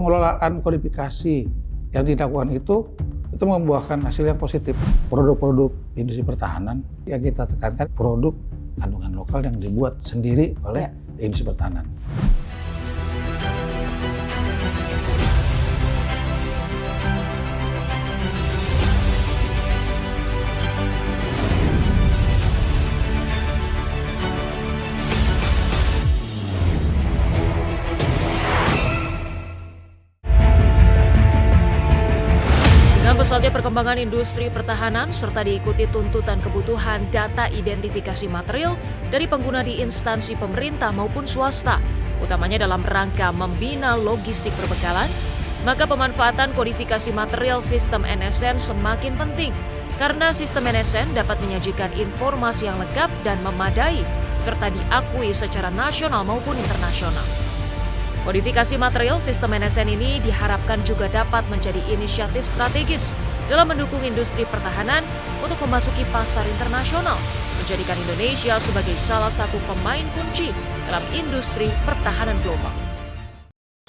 pengelolaan kodifikasi yang dilakukan itu membuahkan hasil yang positif. Produk-produk industri pertahanan yang kita tekankan produk kandungan lokal yang dibuat sendiri oleh industri pertahanan. Pesatnya perkembangan industri pertahanan serta diikuti tuntutan kebutuhan data identifikasi material dari pengguna di instansi pemerintah maupun swasta, utamanya dalam rangka membina logistik perbekalan, maka pemanfaatan kodifikasi material sistem NSN semakin penting karena sistem NSN dapat menyajikan informasi yang lengkap dan memadai serta diakui secara nasional maupun internasional. Kodifikasi material sistem NSN ini diharapkan juga dapat menjadi inisiatif strategis dalam mendukung industri pertahanan untuk memasuki pasar internasional, menjadikan Indonesia sebagai salah satu pemain kunci dalam industri pertahanan global.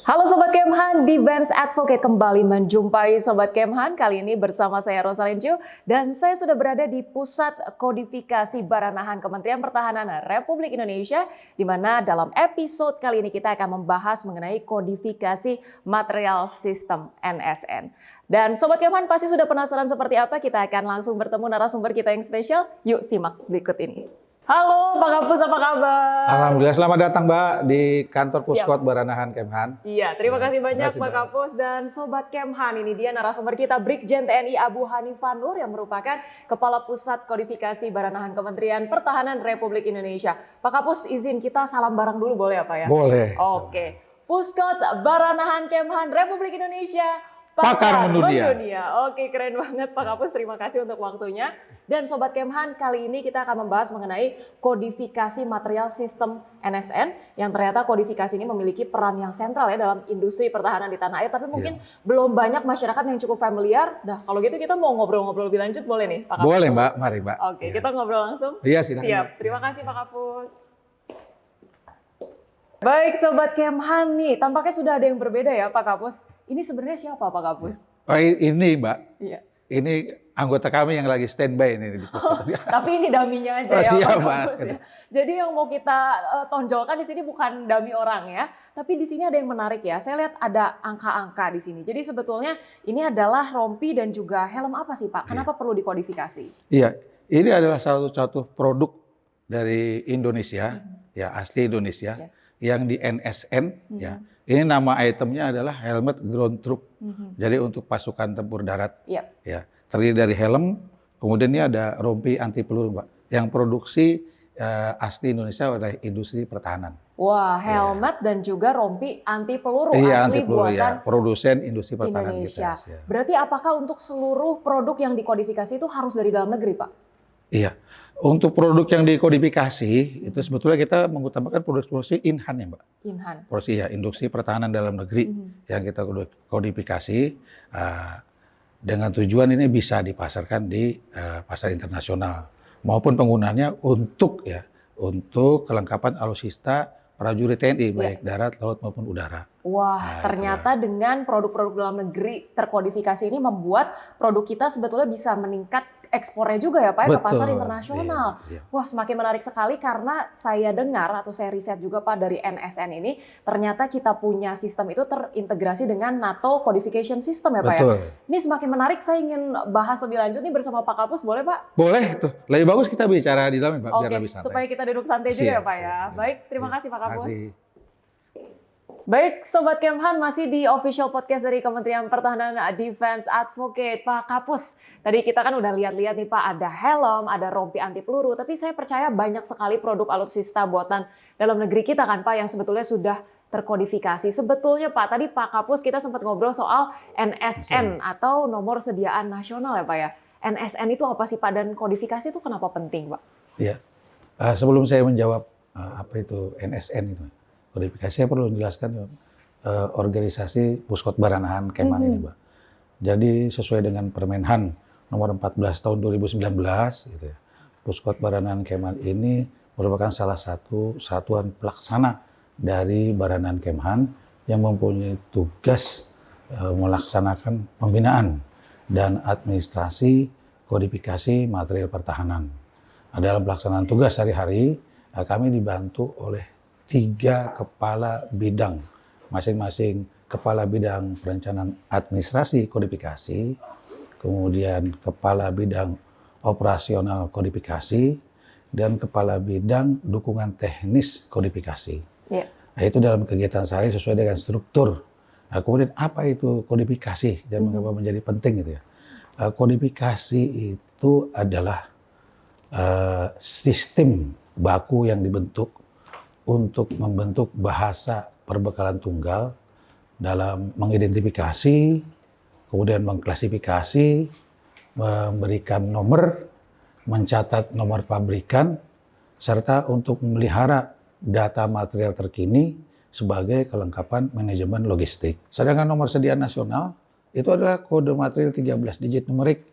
Halo Sobat Kemhan, Defense Advocate kembali menjumpai Sobat Kemhan. Kali ini bersama saya Rosalyn Chiu dan saya sudah berada di Pusat Kodifikasi Baranahan Kementerian Pertahanan Republik Indonesia, di mana dalam episode kali ini kita akan membahas mengenai kodifikasi material sistem NSN. Dan Sobat Kemhan pasti sudah penasaran seperti apa, kita akan langsung bertemu narasumber kita yang spesial. Yuk simak berikut ini. Halo Pak Kapus, apa kabar? Alhamdulillah, selamat datang Mbak di kantor Puskot Baranahan Kemhan. Iya, terima kasih banyak Pak Kapus. Dan Sobat Kemhan, ini dia narasumber kita Brigjen TNI Abu Hanifah Nur yang merupakan Kepala Pusat Kodifikasi Baranahan Kementerian Pertahanan Republik Indonesia. Pak Kapus, izin kita salam bareng dulu boleh ya Pak ya? Boleh. Oke. Puskot Baranahan Kemhan Republik Indonesia. Pakar mendunia. Oke, keren banget Pak Kapus, terima kasih untuk waktunya. Dan Sobat Kemhan, kali ini kita akan membahas mengenai kodifikasi material sistem NSN yang ternyata kodifikasi ini memiliki peran yang sentral ya dalam industri pertahanan di tanah air, tapi mungkin belum banyak masyarakat yang cukup familiar. Nah, kalau gitu kita mau ngobrol-ngobrol lebih lanjut boleh nih Pak Kapus? Boleh Mbak, mari Mbak. Oke, kita ngobrol langsung? Iya, silakan. Siap, terima kasih Pak Kapus. Baik Sobat Kemhan nih, tampaknya sudah ada yang berbeda ya Pak Kapus. Ini sebenarnya siapa Pak Kapus? Oh, ini Mbak, Iya. Ini anggota kami yang lagi standby ini di Puskot. Tapi ini daminya aja ya siap, Pak Kapus ya. Jadi yang mau kita tonjolkan di sini bukan dami orang ya, tapi di sini ada yang menarik ya. Saya lihat ada angka-angka di sini. Jadi sebetulnya ini adalah rompi dan juga helm apa sih Pak? Kenapa perlu dikodifikasi? Iya, ini adalah salah satu produk dari Indonesia, ya asli Indonesia. Yang di NSN, ya. Ini nama itemnya adalah helmet ground troop. Jadi untuk pasukan tempur darat, ya terdiri dari helm, kemudian ini ada rompi anti peluru, Mbak. Yang produksi asli Indonesia oleh industri pertahanan. Wah, helmet dan juga rompi anti peluru iya, asli anti peluru, buatan produsen industri pertahanan Indonesia. Kita, ya. Berarti apakah untuk seluruh produk yang dikodifikasi itu harus dari dalam negeri, Pak? Iya. Untuk produk yang dikodifikasi, itu sebetulnya kita mengutamakan produksi in-hand ya Mbak. In-hand. Produksi ya, industri pertahanan dalam negeri yang kita kodifikasi dengan tujuan ini bisa dipasarkan di pasar internasional maupun penggunaannya untuk kelengkapan alutsista prajurit TNI baik darat, laut maupun udara. Wah, ternyata dengan produk-produk dalam negeri terkodifikasi ini membuat produk kita sebetulnya bisa meningkat ekspornya juga ya Pak ya, ke pasar internasional. Iya. Wah, semakin menarik sekali karena saya dengar atau saya riset juga Pak dari NSN ini, ternyata kita punya sistem itu terintegrasi dengan NATO Codification System ya Pak ya. Ini semakin menarik, saya ingin bahas lebih lanjut nih bersama Pak Kapus, boleh Pak? Boleh itu. Lebih bagus kita bicara di dalam Pak, biar lebih santai. Supaya kita duduk santai juga ya Pak ya. Baik, terima kasih Pak Kapus. Baik, Sobat Kemhan, masih di official podcast dari Kementerian Pertahanan Defense Advocate. Pak Kapus, tadi kita kan udah lihat-lihat nih Pak, ada helm, ada rompi anti peluru, tapi saya percaya banyak sekali produk alutsista buatan dalam negeri kita kan Pak, yang sebetulnya sudah terkodifikasi. Sebetulnya Pak, tadi Pak Kapus kita sempat ngobrol soal NSN atau nomor sediaan nasional ya Pak ya. NSN itu apa sih Pak, dan kodifikasi itu kenapa penting Pak? Iya, sebelum saya menjawab apa itu NSN itu, kodifikasi saya perlu menjelaskan organisasi Puskot Baranahan Kemhan ini, Mbak. Jadi sesuai dengan Permenhan nomor 14 tahun 2019, gitu ya, Puskot Baranahan Kemhan ini merupakan salah satu satuan pelaksana dari Baranahan Kemhan yang mempunyai tugas melaksanakan pembinaan dan administrasi kodifikasi material pertahanan. Dalam pelaksanaan tugas sehari-hari, kami dibantu oleh 3 kepala bidang, masing-masing kepala bidang perencanaan administrasi kodifikasi, kemudian kepala bidang operasional kodifikasi, dan kepala bidang dukungan teknis kodifikasi. Yeah. Nah, itu dalam kegiatan sehari sesuai dengan struktur. Nah, kemudian apa itu kodifikasi dan mengapa menjadi penting gitu ya? Kodifikasi itu adalah sistem baku yang dibentuk untuk membentuk bahasa perbekalan tunggal dalam mengidentifikasi, kemudian mengklasifikasi, memberikan nomor, mencatat nomor pabrikan, serta untuk memelihara data material terkini sebagai kelengkapan manajemen logistik. Sedangkan nomor sediaan nasional itu adalah kode material 13 digit numerik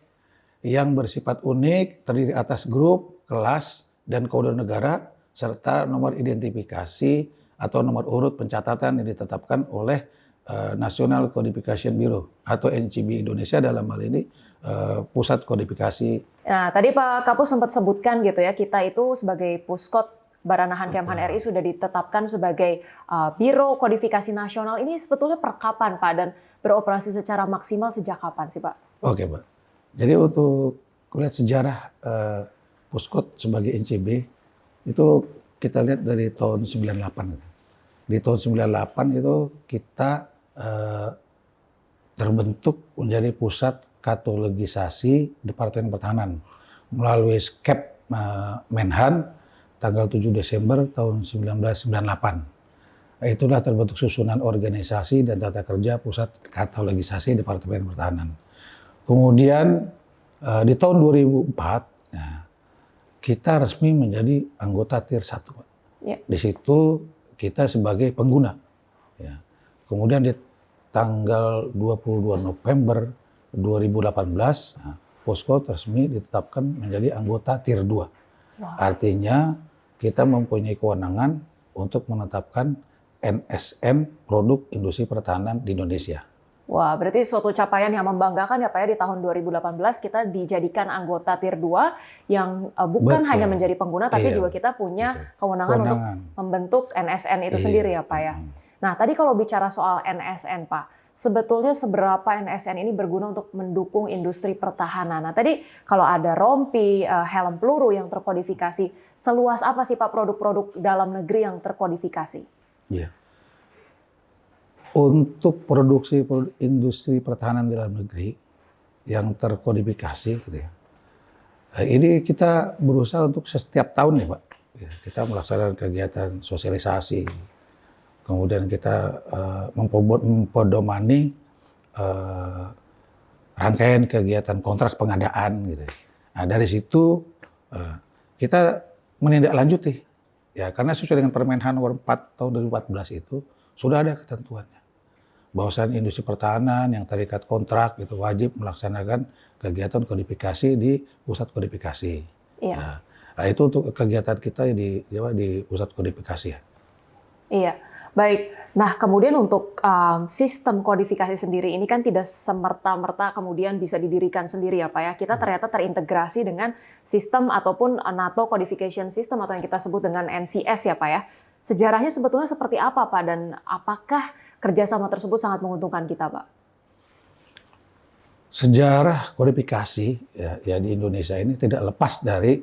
yang bersifat unik, terdiri atas grup, kelas, dan kode negara, serta nomor identifikasi atau nomor urut pencatatan yang ditetapkan oleh National Codification Bureau atau NCB Indonesia, dalam hal ini Pusat Kodifikasi. Nah, tadi Pak Kapus sempat sebutkan gitu ya, kita itu sebagai Puskot Baranahan Kemhan RI sudah ditetapkan sebagai Biro Kodifikasi Nasional. Ini sebetulnya per kapan Pak, dan beroperasi secara maksimal sejak kapan sih Pak? Oke Pak, jadi untuk kulihat sejarah Puskot sebagai NCB itu kita lihat dari tahun 98. Di tahun 98 itu kita terbentuk menjadi Pusat Katalogisasi Departemen Pertahanan melalui SKEP Menhan tanggal 7 Desember tahun 1998. Itulah terbentuk susunan organisasi dan tata kerja Pusat Katalogisasi Departemen Pertahanan. Kemudian di tahun 2004 kita resmi menjadi anggota Tier 1. Ya. Di situ kita sebagai pengguna. Ya. Kemudian di tanggal 22 November 2018, Puskot resmi ditetapkan menjadi anggota Tier 2. Wow. Artinya kita mempunyai kewenangan untuk menetapkan NSN produk industri pertahanan di Indonesia. Wah, berarti suatu capaian yang membanggakan ya Pak ya, di tahun 2018 kita dijadikan anggota Tier 2 yang bukan hanya menjadi pengguna, tapi juga kita punya kewenangan untuk membentuk NSN itu sendiri ya Pak ya. Nah, tadi kalau bicara soal NSN Pak, sebetulnya seberapa NSN ini berguna untuk mendukung industri pertahanan? Nah, tadi kalau ada rompi, helm peluru yang terkodifikasi, seluas apa sih Pak produk-produk dalam negeri yang terkodifikasi? Iya. Untuk produksi industri pertahanan dalam negeri yang terkodifikasi, gitu ya, ini kita berusaha untuk setiap tahun nih Pak, kita melaksanakan kegiatan sosialisasi. Kemudian kita mempedomani rangkaian kegiatan kontrak pengadaan gitu. Nah, dari situ kita menindaklanjuti ya, karena sesuai dengan Permenhan nomor 4 tahun 2014 itu sudah ada ketentuannya bahwasanya industri pertahanan yang terikat kontrak itu wajib melaksanakan kegiatan kodifikasi di pusat kodifikasi. Iya. Nah, itu untuk kegiatan kita di pusat kodifikasi ya. Iya. Baik, nah kemudian untuk sistem kodifikasi sendiri ini kan tidak semerta-merta kemudian bisa didirikan sendiri ya Pak ya. Kita ternyata terintegrasi dengan sistem ataupun NATO Codification System atau yang kita sebut dengan NCS ya Pak ya. Sejarahnya sebetulnya seperti apa Pak, dan apakah kerjasama tersebut sangat menguntungkan kita Pak? Sejarah kodifikasi ya di Indonesia ini tidak lepas dari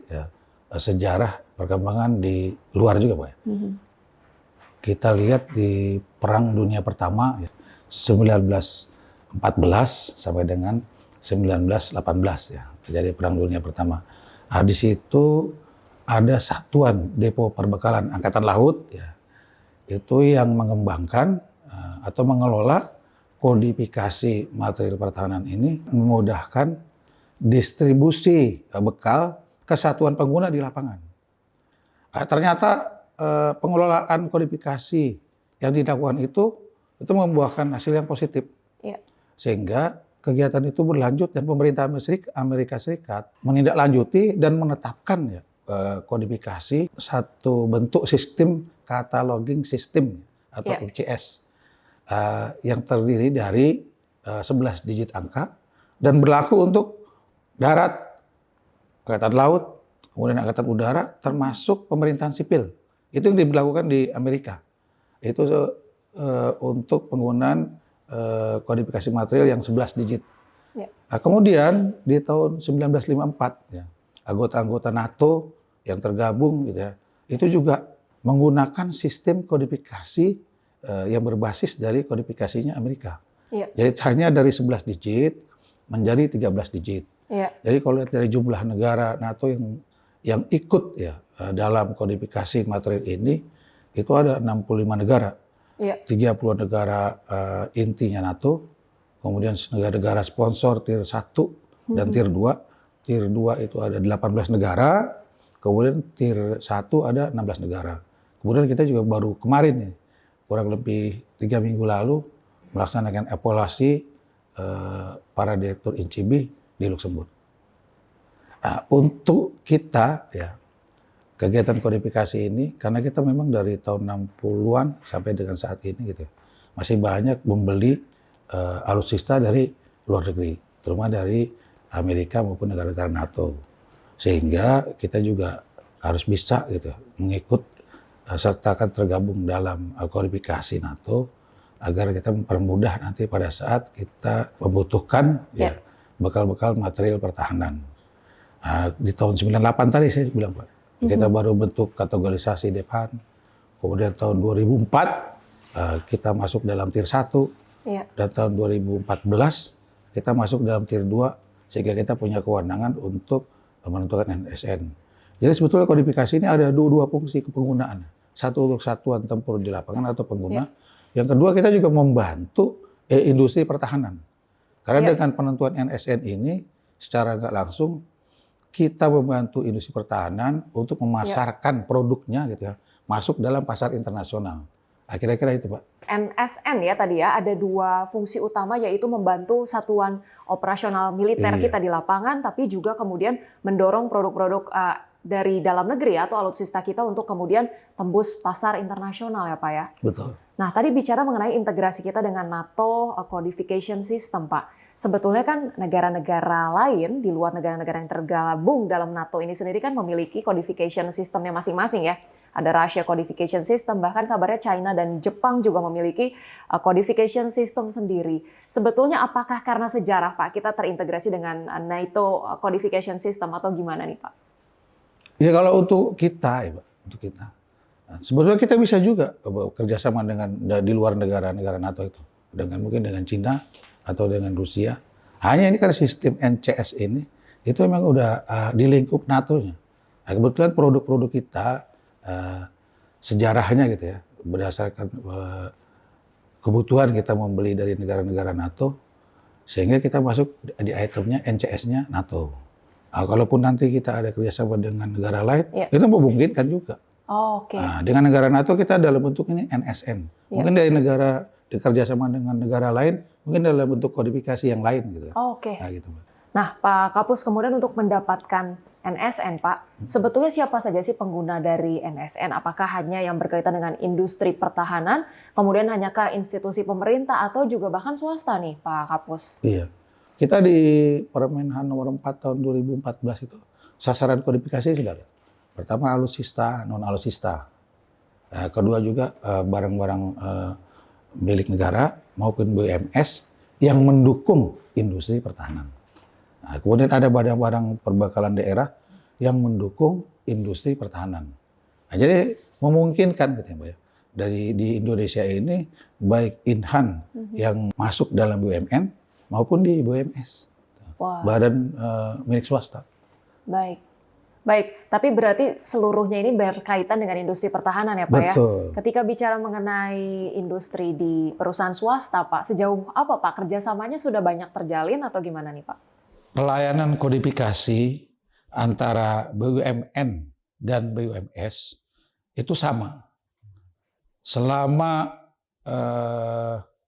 sejarah perkembangan di luar juga Pak ya. Kita lihat di Perang Dunia Pertama 1914 sampai dengan 1918 ya, terjadi Perang Dunia Pertama. Nah, di situ ada satuan depo perbekalan Angkatan Laut ya, itu yang mengembangkan atau mengelola kodifikasi material pertahanan ini, memudahkan distribusi bekal ke satuan pengguna di lapangan. Ternyata pengelolaan kodifikasi yang dilakukan itu membuahkan hasil yang positif. Ya. Sehingga kegiatan itu berlanjut dan pemerintah Amerika Serikat menindaklanjuti dan menetapkan ya kodifikasi satu bentuk sistem cataloging system atau UCS. yang terdiri dari 11 digit angka dan berlaku untuk darat, angkatan laut, kemudian angkatan udara, termasuk pemerintahan sipil. Itu yang diberlakukan di Amerika. Itu untuk penggunaan kodifikasi material yang 11 digit. Ya. Nah, kemudian di tahun 1954, ya, anggota-anggota NATO yang tergabung, gitu ya, itu juga menggunakan sistem kodifikasi yang berbasis dari kodifikasinya Amerika. Ya. Jadi hanya dari 11 digit menjadi 13 digit. Ya. Jadi kalau lihat dari jumlah negara NATO yang ikut ya dalam kodifikasi material ini, itu ada 65 negara. Ya. 30 negara intinya NATO, kemudian negara-negara sponsor tier 1 dan tier 2. Tier 2 itu ada 18 negara, kemudian tier 1 ada 16 negara. Kemudian kita juga baru kemarin nih, kurang lebih 3 minggu lalu, melaksanakan evaluasi para direktur INCIBI di Luxembourg. Nah, untuk kita ya kegiatan kodifikasi ini, karena kita memang dari tahun 60-an sampai dengan saat ini gitu, masih banyak membeli alutsista dari luar negeri, terutama dari Amerika maupun negara-negara NATO, sehingga kita juga harus bisa gitu mengikut sertakan tergabung dalam kodifikasi NATO agar kita mempermudah nanti pada saat kita membutuhkan ya bekal-bekal material pertahanan. Di tahun 98 tadi saya bilang Pak, kita baru bentuk kategorisasi Dephan. Kemudian tahun 2004 kita masuk dalam tier 1. Dan tahun 2014 kita masuk dalam tier 2 sehingga kita punya kewenangan untuk menentukan NSN. Jadi sebetulnya kodifikasi ini ada dua fungsi penggunaan. Satu untuk satuan tempur di lapangan atau pengguna. Yang kedua kita juga membantu industri pertahanan. Karena dengan penentuan NSN ini secara nggak langsung kita membantu industri pertahanan untuk memasarkan produknya gitu ya, masuk dalam pasar internasional. Kira-kira itu Pak. NSN ya tadi ya, ada dua fungsi utama yaitu membantu satuan operasional militer kita di lapangan, tapi juga kemudian mendorong produk-produk dari dalam negeri atau alutsista kita untuk kemudian tembus pasar internasional ya Pak ya. Betul. Nah tadi bicara mengenai integrasi kita dengan NATO Codification System Pak. Sebetulnya kan negara-negara lain di luar negara-negara yang tergabung dalam NATO ini sendiri kan memiliki codification systemnya masing-masing ya. Ada Russia Codification System, bahkan kabarnya China dan Jepang juga memiliki codification system sendiri. Sebetulnya apakah karena sejarah Pak kita terintegrasi dengan NATO Codification System atau gimana nih Pak? Ya kalau untuk kita ya Pak, untuk kita. Nah, sebetulnya kita bisa juga kerjasama dengan di luar negara-negara NATO itu. Mungkin dengan Cina atau dengan Rusia. Hanya ini kan sistem NCS ini, itu memang udah di lingkup NATO-nya. Nah, kebetulan produk-produk kita, sejarahnya gitu ya, berdasarkan kebutuhan kita membeli dari negara-negara NATO, sehingga kita masuk di itemnya NCS-nya NATO. Nah, kalaupun nanti kita ada kerjasama dengan negara lain, itu memungkinkan juga. Nah, dengan negara NATO kita dalam bentuk ini NSN. Mungkin dari negara dikerjasama dengan negara lain, mungkin dalam bentuk kodifikasi yang lain gitu. Nah, gitu, Pak. Nah, Pak Kapus kemudian untuk mendapatkan NSN, Pak, sebetulnya siapa saja sih pengguna dari NSN? Apakah hanya yang berkaitan dengan industri pertahanan, kemudian hanya ke institusi pemerintah atau juga bahkan swasta nih, Pak Kapus? Iya. Kita di Permenhan nomor 4 tahun 2014 itu sasaran kodifikasi sudah ada. Pertama alutsista, non alutsista. Kedua juga barang-barang milik negara maupun BUMS yang mendukung industri pertahanan. Nah, kemudian ada barang-barang perbekalan daerah yang mendukung industri pertahanan. Nah, jadi memungkinkan gitu ya, Mbak ya. Di Indonesia ini baik Inhan yang masuk dalam BUMN maupun di BUMS, badan milik swasta. Baik, tapi berarti seluruhnya ini berkaitan dengan industri pertahanan ya Pak ya? Betul. Ketika bicara mengenai industri di perusahaan swasta Pak, sejauh apa Pak kerjasamanya sudah banyak terjalin atau gimana nih Pak? Pelayanan kodifikasi antara BUMN dan BUMS itu sama. Selama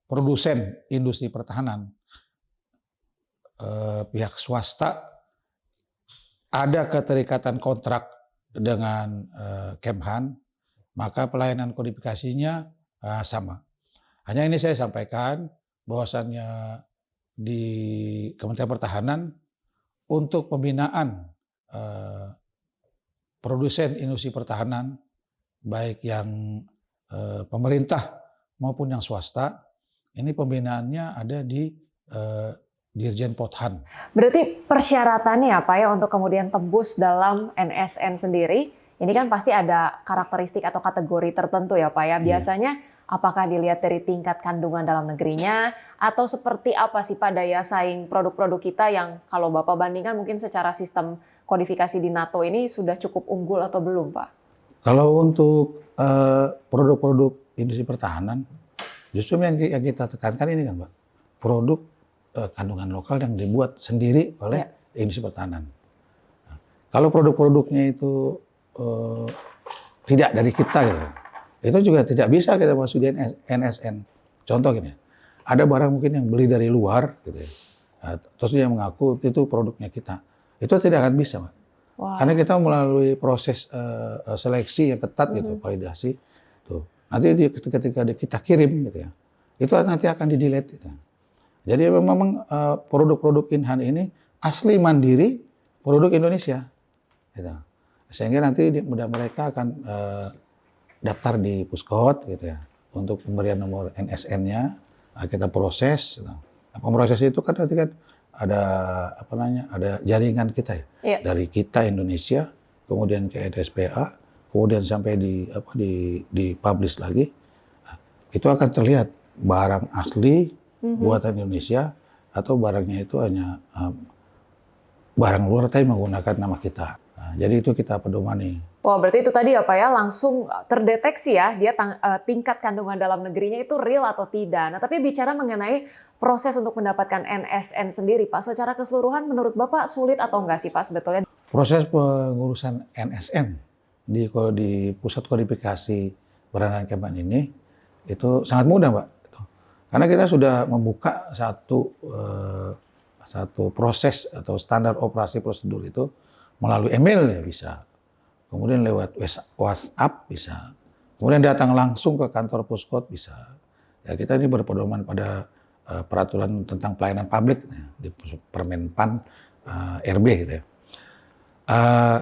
produsen industri pertahanan, pihak swasta ada keterikatan kontrak dengan Kemhan, maka pelayanan kodifikasinya sama. Hanya ini saya sampaikan bahwasannya di Kementerian Pertahanan untuk pembinaan produsen industri pertahanan, baik yang pemerintah maupun yang swasta, ini pembinaannya ada di Dirjen Pothan. Berarti persyaratannya apa ya untuk kemudian tembus dalam NSN sendiri? Ini kan pasti ada karakteristik atau kategori tertentu ya Pak ya. Biasanya apakah dilihat dari tingkat kandungan dalam negerinya atau seperti apa sih Pak daya saing produk-produk kita yang kalau Bapak bandingkan mungkin secara sistem kodifikasi di NATO ini sudah cukup unggul atau belum Pak? Kalau untuk produk-produk industri pertahanan, justru yang kita tekankan ini kan Pak, produk kandungan lokal yang dibuat sendiri oleh industri pertahanan. Nah, kalau produk-produknya itu tidak dari kita gitu, itu juga tidak bisa kita masuk di NSN. Contoh gini, ada barang mungkin yang beli dari luar gitu ya, terus dia mengaku itu produknya kita, itu tidak akan bisa Pak. Wow. Karena kita melalui proses seleksi yang ketat gitu, validasi tuh. Nanti ketika kita kirim gitu ya, itu nanti akan di-delete gitu. Jadi memang produk-produk Inhan ini asli mandiri produk Indonesia. Gitu. Sehingga nanti mereka akan daftar di Puskot gitu ya, untuk pemberian nomor NSN-nya, kita proses. Nah, pemproses itu kan nanti kan ada jaringan kita ya, dari kita Indonesia, kemudian ke NSPA, kemudian sampai di publish lagi. Nah, itu akan terlihat barang asli buatan Indonesia atau barangnya itu hanya barang luar tapi menggunakan nama kita. Nah, jadi itu kita pedomani. Wah, berarti itu tadi ya Pak ya, langsung terdeteksi ya, dia tingkat kandungan dalam negerinya itu real atau tidak. Nah, tapi bicara mengenai proses untuk mendapatkan NSN sendiri Pak, secara keseluruhan menurut Bapak sulit atau enggak sih Pak sebetulnya? Proses pengurusan NSN di Pusat Kodifikasi Baranahan Kemhan ini itu sangat mudah Pak. Karena kita sudah membuka satu proses atau standar operasi prosedur itu melalui email ya bisa, kemudian lewat WhatsApp bisa, kemudian datang langsung ke kantor Puskot bisa. Ya kita ini berpedoman pada peraturan tentang pelayanan publik ya, di Permenpan RB gitu ya.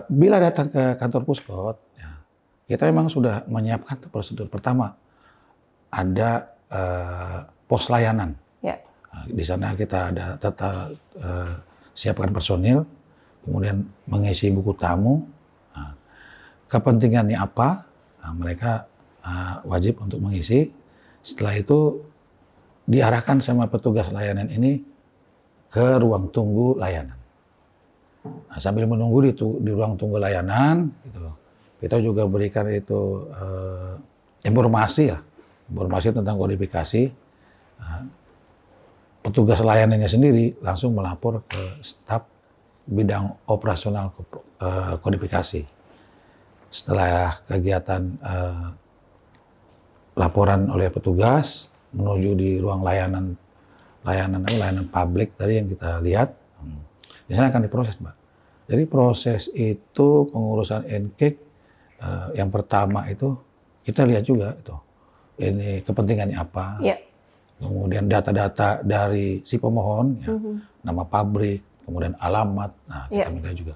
Bila datang ke kantor Puskot, ya, kita memang sudah menyiapkan prosedur. Pertama ada pos layanan. Ya. Di sana kita ada siapkan personil, kemudian mengisi buku tamu. Nah, kepentingannya apa? Nah, mereka wajib untuk mengisi. Setelah itu diarahkan sama petugas layanan ini ke ruang tunggu layanan. Nah, sambil menunggu di ruang tunggu layanan, gitu, kita juga berikan itu informasi tentang kodifikasi. Nah, petugas layanannya sendiri langsung melapor ke staf bidang operasional kodifikasi. Setelah kegiatan laporan oleh petugas menuju di ruang layanan publik tadi yang kita lihat, di sana akan diproses, Mbak. Jadi proses itu pengurusan NKIK yang pertama itu kita lihat juga itu ini kepentingannya apa. Yeah. Kemudian data-data dari si pemohon, ya, nama pabrik, kemudian alamat, nah kita minta juga.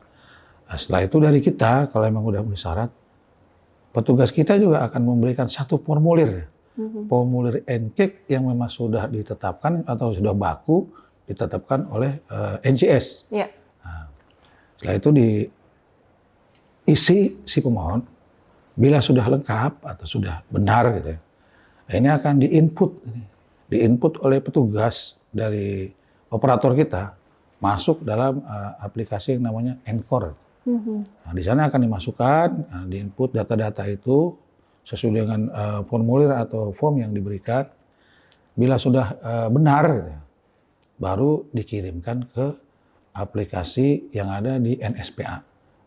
Nah, setelah itu dari kita, kalau memang udah memenuhi syarat, petugas kita juga akan memberikan satu formulir, formulir NKIK yang memang sudah ditetapkan atau sudah baku ditetapkan oleh NCS. Yeah. Nah, setelah itu diisi si pemohon, bila sudah lengkap atau sudah benar gitu ya, ini akan diinput oleh petugas dari operator kita masuk dalam aplikasi yang namanya Encore. Nah, di sana akan dimasukkan, diinput data-data itu sesuai dengan formulir atau form yang diberikan. Bila sudah benar, baru dikirimkan ke aplikasi yang ada di NSPA,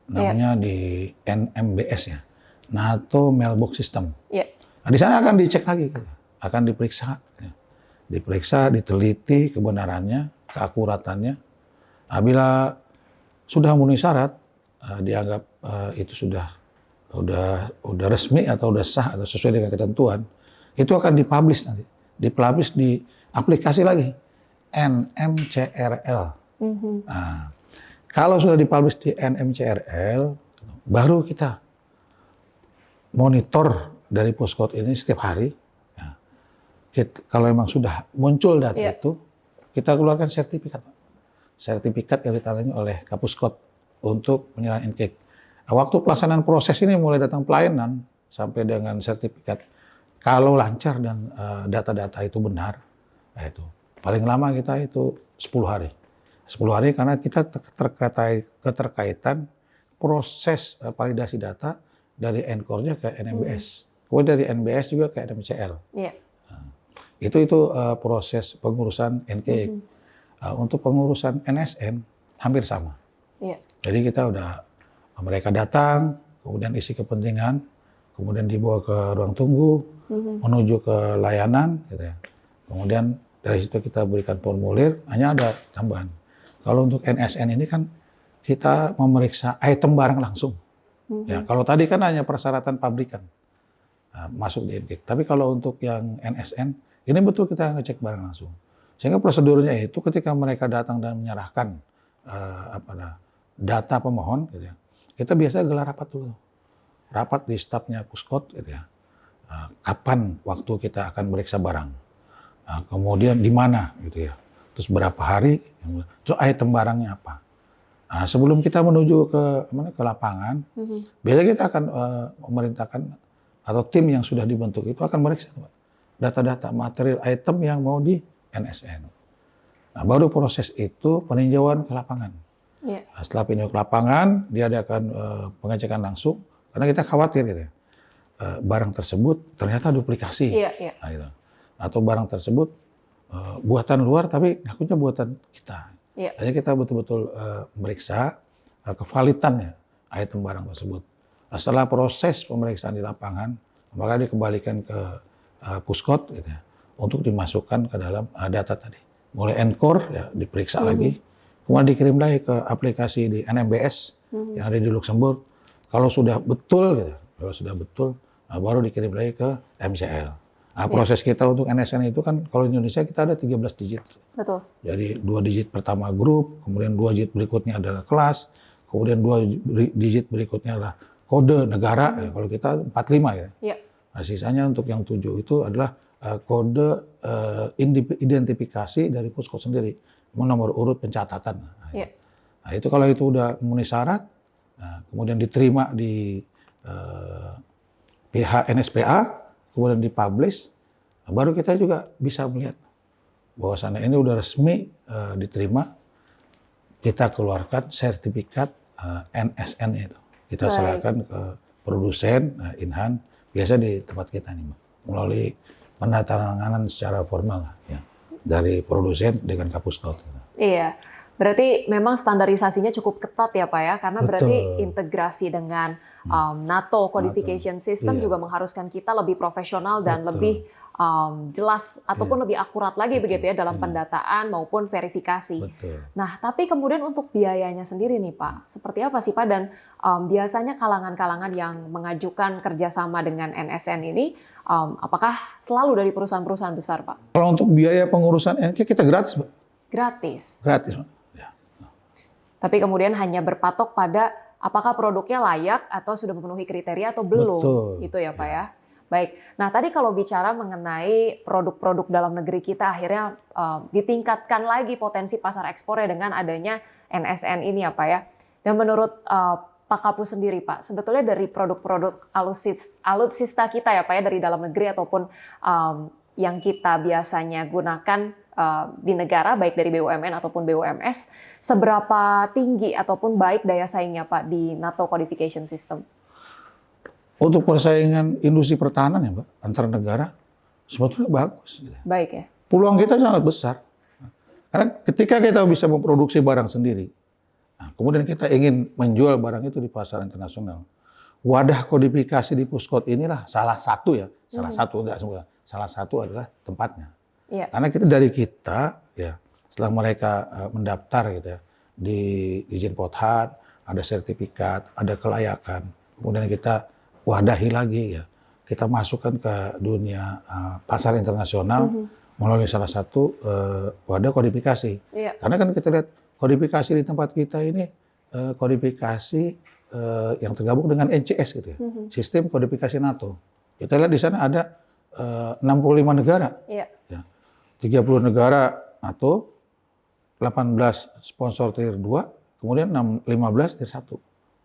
namanya di NMBS ya, NATO Mailbox System. Nah, di sana akan dicek lagi, akan diperiksa. Diperiksa, diteliti kebenarannya, keakuratannya. Nah, bila sudah memenuhi syarat, dianggap itu sudah resmi atau sudah sah atau sesuai dengan ketentuan, itu akan dipublish nanti dipublish di aplikasi lagi NMCRL. Nah, kalau sudah dipublish di NMCRL, baru kita monitor dari Puskot ini setiap hari. Nah, kalau memang sudah muncul data itu, kita keluarkan sertifikat. Sertifikat yang ditangani oleh Kapuskot untuk penyerahan NKIK. Waktu pelaksanaan proses ini mulai datang pelayanan sampai dengan sertifikat. Kalau lancar dan data-data itu benar, itu paling lama kita itu 10 hari. 10 hari karena kita keterkaitan proses validasi data dari Encore-nya ke NMBS. Kemudian dari NBS juga ke NMCL. Nah, itu proses pengurusan NKIK. Untuk pengurusan NSN hampir sama. Jadi kita mereka datang, kemudian isi kepentingan, kemudian dibawa ke ruang tunggu, menuju ke layanan, gitu ya. Kemudian dari situ kita berikan formulir, hanya ada tambahan. Kalau untuk NSN ini kan kita memeriksa item barang langsung. Ya, kalau tadi kan hanya persyaratan pabrikan masuk di NKIK. Tapi kalau untuk yang NSN, ini betul kita ngecek barang langsung. Sehingga prosedurnya itu ketika mereka datang dan menyerahkan data pemohon, gitu ya, kita biasa gelar rapat dulu. Rapat di stafnya Puskot, gitu ya. Kapan waktu kita akan meriksa barang, kemudian di mana, gitu ya, terus berapa hari, terus item barangnya apa. Sebelum kita menuju ke lapangan, biasanya kita akan memerintahkan atau tim yang sudah dibentuk itu akan meriksa data-data material item yang mau di NSN. Nah, baru proses itu peninjauan ke lapangan. Setelah peninjauan ke lapangan, dia akan pengecekan langsung, karena kita khawatir, gitu ya. Barang tersebut ternyata duplikasi, nah, gitu. Atau barang tersebut buatan luar tapi ngakunya buatan kita. Jadi kita betul-betul meriksa kevalitannya item barang tersebut. Nah, setelah proses pemeriksaan di lapangan, maka dikembalikan ke Puskot, gitu ya, untuk dimasukkan ke dalam data tadi. Mulai Encore ya diperiksa lagi, kemudian dikirim lagi ke aplikasi di NMBS yang ada di Luxembourg. Kalau sudah betul, gitu, baru dikirim lagi ke MCL. Nah, proses kita untuk NSN itu kan kalau di Indonesia kita ada 13 digit. Betul. Jadi 2 digit pertama grup, kemudian 2 digit berikutnya adalah kelas, kemudian 2 digit berikutnya adalah kode negara. Ya, kalau kita 45 ya. Nah, sisanya untuk yang 7 itu adalah kode identifikasi dari Puskot sendiri, nomor urut pencatatan. Nah, itu kalau itu udah memenuhi syarat, kemudian diterima di pihak NSPA, kemudian dipublish, baru kita juga bisa melihat bahwasannya ini udah resmi diterima, kita keluarkan sertifikat NSN itu. Kita serahkan ke produsen, Inhan, biasa di tempat kita nih, Mbak, melalui penandatanganan secara formal ya, dari produsen dengan Kapuskot. Iya. Berarti memang standarisasinya cukup ketat ya Pak ya, karena berarti integrasi dengan NATO Codification System juga mengharuskan kita lebih profesional dan lebih jelas ataupun lebih akurat lagi begitu ya dalam pendataan maupun verifikasi. Nah, tapi kemudian untuk biayanya sendiri nih Pak, seperti apa sih Pak? Dan biasanya kalangan-kalangan yang mengajukan kerjasama dengan NSN ini, apakah selalu dari perusahaan-perusahaan besar Pak? Kalau untuk biaya pengurusan NK kita gratis, Pak. Gratis? Gratis, Pak. Tapi kemudian hanya berpatok pada apakah produknya layak atau sudah memenuhi kriteria atau belum. Gitu ya Pak ya. Baik, nah tadi kalau bicara mengenai produk-produk dalam negeri kita akhirnya ditingkatkan lagi potensi pasar ekspornya dengan adanya NSN ini ya Pak ya. Dan menurut Pak Kapus sendiri Pak, sebetulnya dari produk-produk alutsista kita ya Pak ya, dari dalam negeri ataupun yang kita biasanya gunakan di negara, baik dari BUMN ataupun BUMS, seberapa tinggi ataupun baik daya saingnya Pak di NATO Codification System? Untuk persaingan industri pertahanan ya Mbak, antar negara, sebetulnya bagus. Baik ya. Peluang kita sangat besar. Karena ketika kita bisa memproduksi barang sendiri, kemudian kita ingin menjual barang itu di pasar internasional, wadah kodifikasi di Puskot inilah salah satu ya, salah satu adalah tempatnya. Karena dari kita ya, setelah mereka mendaftar gitu ya, di izin Pothat, ada sertifikat, ada kelayakan, kemudian kita wadahi lagi ya, kita masukkan ke dunia pasar internasional melalui salah satu wadah kodifikasi. Iya. Karena kan kita lihat kodifikasi di tempat kita ini kodifikasi yang tergabung dengan NCS gitu ya, sistem kodifikasi NATO. Kita lihat di sana ada 65 negara, Iya. ya. 30 negara NATO, 18 sponsor tier 2, kemudian 15 tier 1.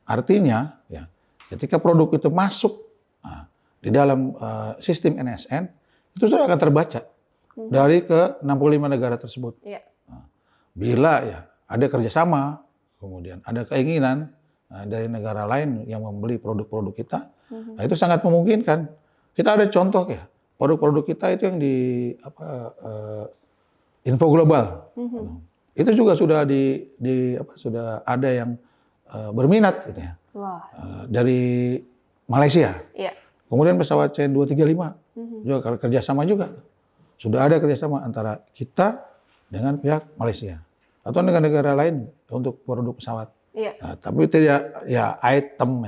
Artinya, ya, ketika produk itu masuk di dalam sistem NSN, itu sudah akan terbaca dari ke 65 negara tersebut. Iya. Bila ya ada kerjasama, kemudian ada keinginan dari negara lain yang membeli produk-produk kita, nah itu sangat memungkinkan. Kita ada contoh ya, produk-produk kita itu yang di Info Global, itu juga sudah sudah ada yang berminat gitu ya. Wah. Dari Malaysia. Iya. Kemudian pesawat CN235 juga kerjasama juga. Sudah ada kerjasama antara kita dengan pihak Malaysia atau negara-negara lain untuk produk pesawat. Iya. Nah, tapi tidak ya item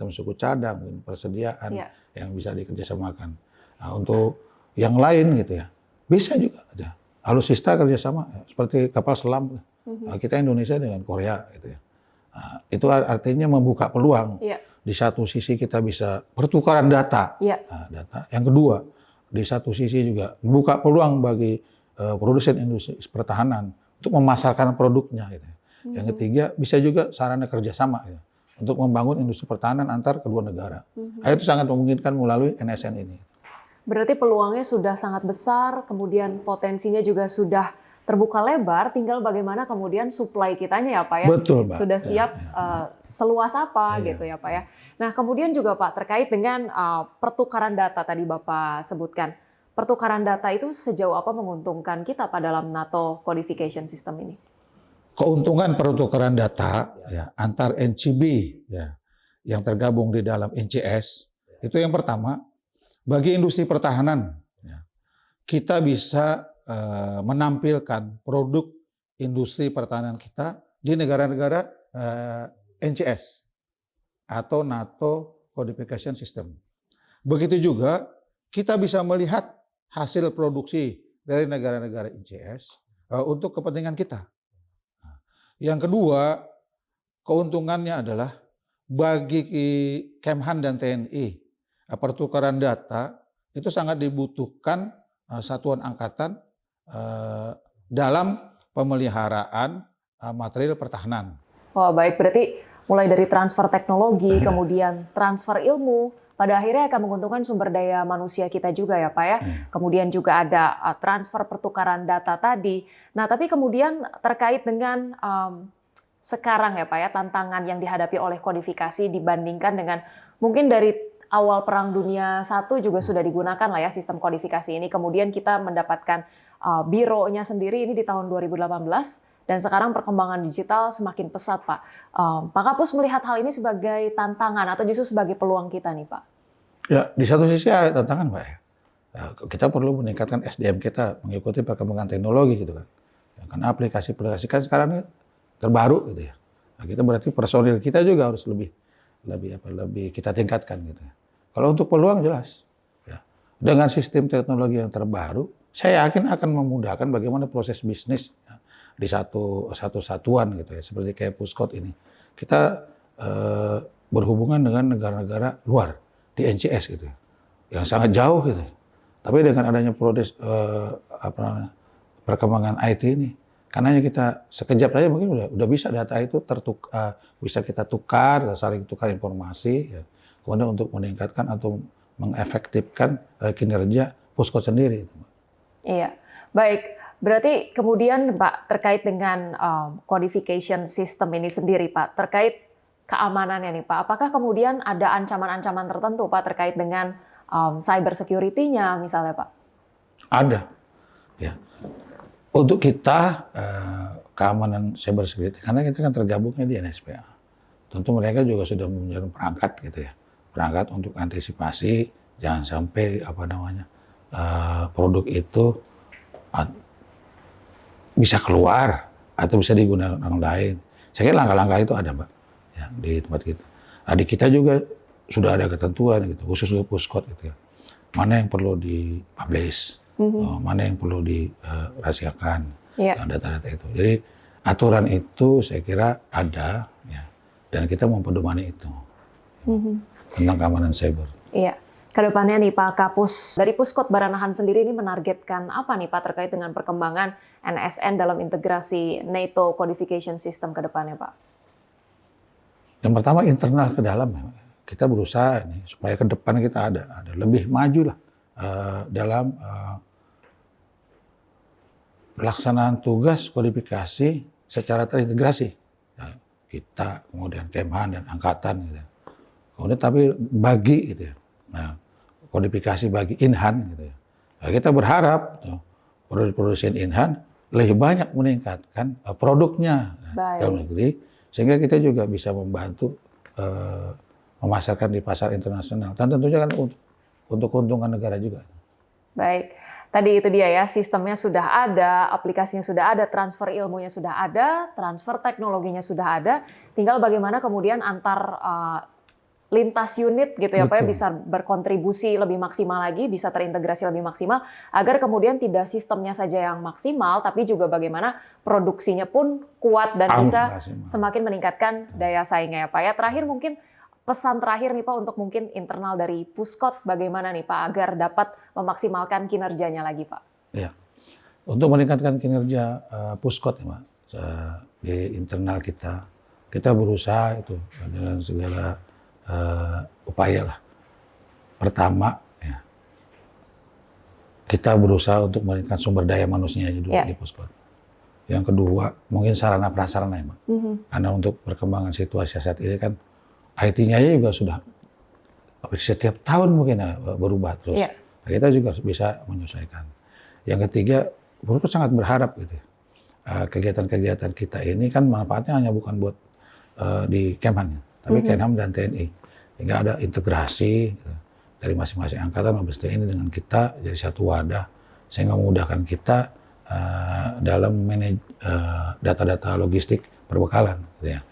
suku cadang, persediaan yang bisa dikerjasamakan. Nah, untuk yang lain gitu ya, bisa juga aja. Alutsista kerjasama seperti kapal selam. Nah, kita Indonesia dengan Korea gitu ya. Nah, itu artinya membuka peluang. Iya. Di satu sisi kita bisa pertukaran data. Iya. Nah, data. Yang kedua, di satu sisi juga membuka peluang bagi produsen industri pertahanan untuk memasarkan produknya. Gitu. Yang ketiga, bisa juga sarana kerjasama ya, untuk membangun industri pertahanan antar kedua negara. Nah, itu sangat memungkinkan melalui NSN ini. Berarti peluangnya sudah sangat besar, kemudian potensinya juga sudah terbuka lebar, tinggal bagaimana kemudian supply kitanya ya Pak ya. Betul, Pak. Sudah siap seluas apa gitu ya Pak ya. Nah kemudian juga Pak terkait dengan pertukaran data tadi Bapak sebutkan. Pertukaran data itu sejauh apa menguntungkan kita Pak dalam NATO Codification System ini? Keuntungan pertukaran data ya, antar NCB ya, yang tergabung di dalam NCS, itu yang pertama, bagi industri pertahanan, ya, kita bisa menampilkan produk industri pertahanan kita di negara-negara NCS atau NATO Codification System. Begitu juga kita bisa melihat hasil produksi dari negara-negara NCS untuk kepentingan kita. Yang kedua, keuntungannya adalah bagi Kemhan dan TNI, pertukaran data itu sangat dibutuhkan satuan angkatan dalam pemeliharaan material pertahanan. Oh baik, berarti mulai dari transfer teknologi, kemudian transfer ilmu, pada akhirnya akan menguntungkan sumber daya manusia kita juga ya Pak ya. Kemudian juga ada transfer pertukaran data tadi. Nah tapi kemudian terkait dengan sekarang ya Pak ya, tantangan yang dihadapi oleh kodifikasi dibandingkan dengan mungkin dari awal Perang Dunia I juga sudah digunakan lah ya sistem kodifikasi ini. Kemudian kita mendapatkan bironya sendiri ini di tahun 2018 dan sekarang perkembangan digital semakin pesat Pak. Pak Kapus melihat hal ini sebagai tantangan atau justru sebagai peluang kita nih Pak? Ya di satu sisi ada tantangan Pak ya. Kita perlu meningkatkan SDM kita mengikuti perkembangan teknologi gitu kan. Ya, karena aplikasi-aplikasi kan sekarang ini terbaru gitu ya. Nah, kita berarti personil kita juga harus lebih kita tingkatkan gitu ya. Kalau untuk peluang jelas, ya. Dengan sistem teknologi yang terbaru, saya yakin akan memudahkan bagaimana proses bisnis ya, di satu satuan gitu ya, seperti kayak Puskot ini. Kita berhubungan dengan negara-negara luar di NCS gitu, yang sangat jauh gitu. Tapi dengan adanya proses perkembangan IT ini, karena kita sekejap saja mungkin udah bisa data itu bisa kita tukar, saling tukar informasi. Ya. Kemudian untuk meningkatkan atau mengefektifkan kinerja Puskot sendiri. Iya, baik. Berarti kemudian Pak terkait dengan codification system ini sendiri Pak, terkait keamanannya nih Pak, apakah kemudian ada ancaman-ancaman tertentu Pak terkait dengan cyber security-nya misalnya Pak? Ada, ya. Untuk kita keamanan cyber security, karena kita kan tergabungnya di NSPA, tentu mereka juga sudah menjalankan perangkat gitu ya. Perangkat untuk antisipasi jangan sampai produk itu bisa keluar atau bisa digunakan orang lain. Saya kira langkah-langkah itu ada Pak ya, di tempat kita. Nah, di kita juga sudah ada ketentuan gitu, khusus untuk Puskot gitu ya. Mana yang perlu di-publish, mana yang perlu dirahasiakan, data-data itu. Jadi aturan itu saya kira ada, ya, dan kita mempedomani itu tentang keamanan cyber. Iya. Kedepannya nih Pak Kapus, dari Puskot Baranahan sendiri ini menargetkan apa nih Pak terkait dengan perkembangan NSN dalam integrasi NATO Codification System ke depannya Pak? Yang pertama internal ke dalam, kita berusaha ini supaya ke depan kita ada lebih maju lah dalam pelaksanaan tugas kodifikasi secara terintegrasi. Ya, kita kemudian Kemhan dan Angkatan gitu. Kemudian tapi bagi gitu ya. Nah, kodifikasi bagi Inhan gitu ya. Nah, kita berharap produsen Inhan lebih banyak meningkatkan produknya dalam negeri sehingga kita juga bisa membantu memasarkan di pasar internasional dan tentunya kan untuk keuntungan negara juga. Baik. Tadi itu dia ya, sistemnya sudah ada, aplikasinya sudah ada, transfer ilmunya sudah ada, transfer teknologinya sudah ada. Tinggal bagaimana kemudian antar lintas unit gitu ya Pak ya bisa berkontribusi lebih maksimal lagi, bisa terintegrasi lebih maksimal agar kemudian tidak sistemnya saja yang maksimal tapi juga bagaimana produksinya pun kuat dan bisa semakin meningkatkan daya saingnya ya Pak ya. Terakhir mungkin pesan terakhir nih Pak untuk mungkin internal dari Puskot bagaimana nih Pak agar dapat memaksimalkan kinerjanya lagi Pak. Ya. Untuk meningkatkan kinerja Puskot ya Pak, di internal kita berusaha itu dengan segala upaya lah. Pertama, ya, kita berusaha untuk meningkatkan sumber daya manusia dulu di Puskot. Yang kedua, mungkin sarana prasarana ya, Mbak. Karena untuk perkembangan situasi saat ini kan IT-nya juga sudah setiap tahun mungkin berubah terus. Nah, kita juga bisa menyesuaikan. Yang ketiga, Puskot sangat berharap gitu ya. Kegiatan-kegiatan kita ini kan manfaatnya hanya bukan buat di Kemhan, tapi Kemhan dan TNI. Hingga ada integrasi gitu, dari masing-masing angkatan Mabes TNI dengan kita jadi satu wadah sehingga memudahkan kita dalam manage data-data logistik perbekalan gitu ya.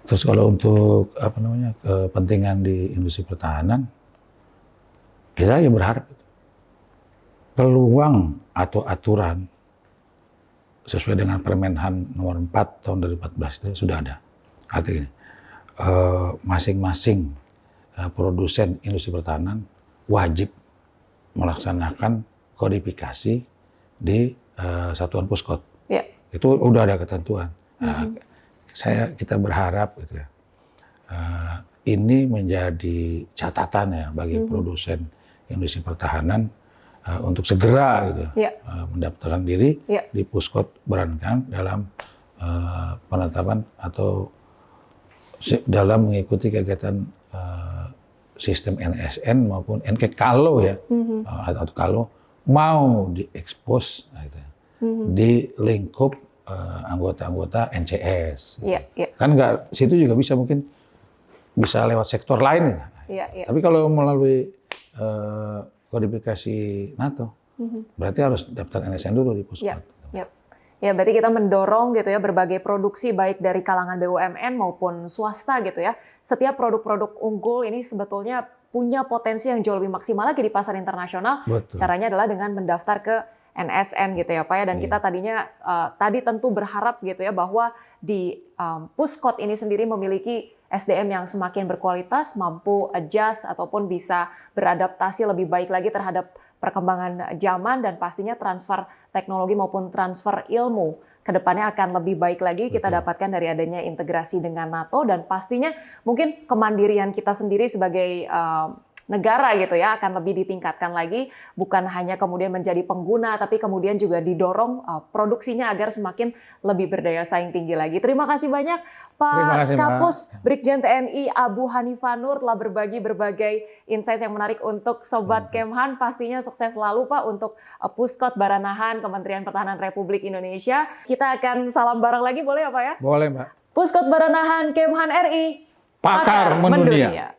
Terus kalau untuk kepentingan di industri pertahanan kita ya berharap peluang atau aturan sesuai dengan Permenhan nomor 4 tahun 2014 itu sudah ada. Artinya masing-masing produsen industri pertahanan wajib melaksanakan kodifikasi di satuan Puskot. Itu udah ada ketentuan. Kita berharap gitu ya, ini menjadi catatan ya bagi produsen industri pertahanan untuk segera gitu mendaftarkan diri di Puskot Baranahan dalam penetapan atau dalam mengikuti kegiatan sistem NSN maupun NK kalau ya atau kalau mau diekspos gitu, di lingkup anggota-anggota NCS. Kan nggak situ juga bisa mungkin bisa lewat sektor lain ya. Tapi kalau melalui kodifikasi NATO, berarti harus daftar NSN dulu di Puskot. Ya, berarti kita mendorong gitu ya berbagai produksi baik dari kalangan BUMN maupun swasta gitu ya. Setiap produk-produk unggul ini sebetulnya punya potensi yang jauh lebih maksimal lagi di pasar internasional. Betul. Caranya adalah dengan mendaftar ke NSN gitu ya Pak ya. Dan kita tadinya tadi tentu berharap gitu ya bahwa di Puskot ini sendiri memiliki SDM yang semakin berkualitas, mampu adjust ataupun bisa beradaptasi lebih baik lagi terhadap perkembangan zaman dan pastinya transfer teknologi maupun transfer ilmu ke depannya akan lebih baik lagi kita dapatkan dari adanya integrasi dengan NATO dan pastinya mungkin kemandirian kita sendiri sebagai negara gitu ya akan lebih ditingkatkan lagi, bukan hanya kemudian menjadi pengguna tapi kemudian juga didorong produksinya agar semakin lebih berdaya saing tinggi lagi. Terima kasih banyak Pak Kapus Brigjen TNI Abu Hanifah Nur telah berbagi berbagai insight yang menarik untuk Sobat Kemhan. Pastinya sukses selalu Pak untuk Puskot Baranahan Kementerian Pertahanan Republik Indonesia. Kita akan salam bareng lagi boleh ya Pak ya? Boleh Mbak. Puskot Baranahan Kemhan RI. Pakar mendunia.